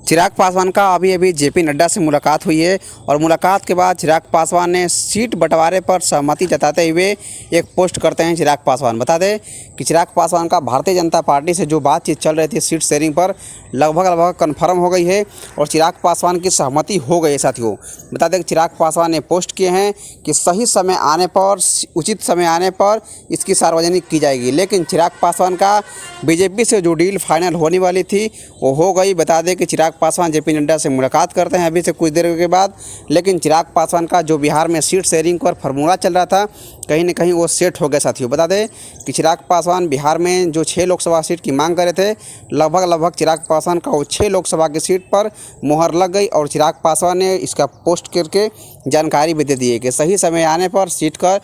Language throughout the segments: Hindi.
चिराग पासवान का अभी अभी जेपी नड्डा से मुलाकात हुई है और मुलाकात के बाद चिराग पासवान ने सीट बंटवारे पर सहमति जताते हुए एक पोस्ट करते हैं। चिराग पासवान बता दें कि चिराग पासवान का भारतीय जनता पार्टी से जो बातचीत चल रही थी सीट शेयरिंग पर लगभग कन्फर्म हो गई है और चिराग पासवान की सहमति हो गई है। साथियों बता दें कि चिराग पासवान ने पोस्ट किए हैं कि सही समय आने पर, उचित समय आने पर इसकी सार्वजनिक की जाएगी। लेकिन चिराग पासवान का बीजेपी से जो डील फाइनल होने वाली थी वो हो गई। बता दें कि चिराग पासवान जेपी नड्डा से मुलाकात करते हैं अभी से कुछ देर के बाद। लेकिन चिराग पासवान का जो बिहार में सीट शेयरिंग पर फार्मूला चल रहा था कहीं ना कहीं वो सेट हो गया। साथियों बता दें कि चिराग पासवान बिहार में जो 6 लोकसभा सीट की मांग कर रहे थे, लगभग चिराग पासवान का वो 6 लोकसभा की सीट पर मुहर लग गई और चिराग पासवान ने इसका पोस्ट करके जानकारी भी दे दी है कि सही समय आने पर सीट का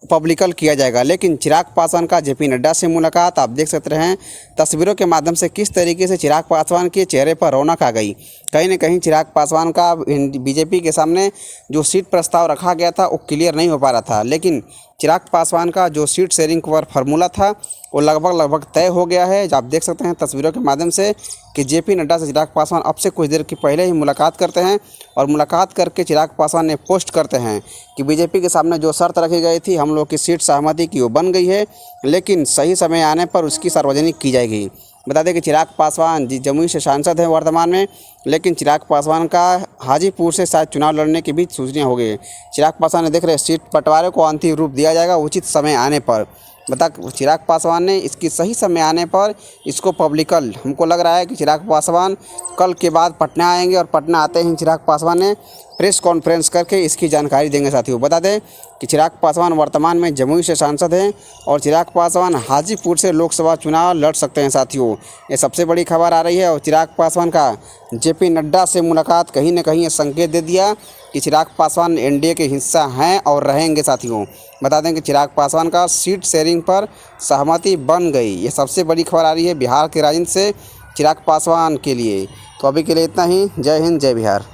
पब्लिकल किया जाएगा। लेकिन चिराग पासवान का जेपी नड्डा से मुलाकात आप देख सकते हैं तस्वीरों के माध्यम से किस तरीके से चिराग पासवान के चेहरे पर रौनक आ गई। कहीं ना कहीं चिराग पासवान का बीजेपी के सामने जो सीट प्रस्ताव रखा गया था वो क्लियर नहीं हो पा रहा था। लेकिन चिराग पासवान का जो सीट शेयरिंग पर फार्मूला था वो लगभग तय हो गया है। आप देख सकते हैं तस्वीरों के माध्यम से कि जेपी नड्डा से चिराग पासवान अब से कुछ देर की पहले ही मुलाकात करते हैं और मुलाकात करके चिराग पासवान ने पोस्ट करते हैं कि बीजेपी के सामने जो शर्त रखी गई थी हम लोग की सीट सहमति की वो बन गई है, लेकिन सही समय आने पर उसकी सार्वजनिक की जाएगी। बता दें कि चिराग पासवान जमुई से सांसद हैं वर्तमान में, लेकिन चिराग पासवान का हाजीपुर से शायद चुनाव लड़ने की भी सूचना हो गई। चिराग पासवान ने देख रहे सीट बंटवारे को अंतिम रूप दिया जाएगा उचित समय आने पर। बता चिराग पासवान ने इसकी सही समय आने पर इसको पब्लिकल, हमको लग रहा है कि चिराग पासवान कल के बाद पटना आएंगे और पटना आते ही चिराग पासवान ने प्रेस कॉन्फ्रेंस करके इसकी जानकारी देंगे। साथियों बता दें कि चिराग पासवान वर्तमान में जमुई से सांसद हैं और चिराग पासवान हाजीपुर से लोकसभा चुनाव लड़ सकते हैं। साथियों ये सबसे बड़ी खबर आ रही है और चिराग पासवान का जेपी नड्डा से मुलाकात कहीं ना कहीं ये संकेत दे दिया कि चिराग पासवान एनडीए के हिस्सा हैं और रहेंगे। साथियों बता दें कि चिराग पासवान का सीट शेयरिंग पर सहमति बन गई। ये सबसे बड़ी खबर आ रही है बिहार के राजनीति से चिराग पासवान के लिए। तो अभी के लिए इतना ही। जय हिंद, जय बिहार।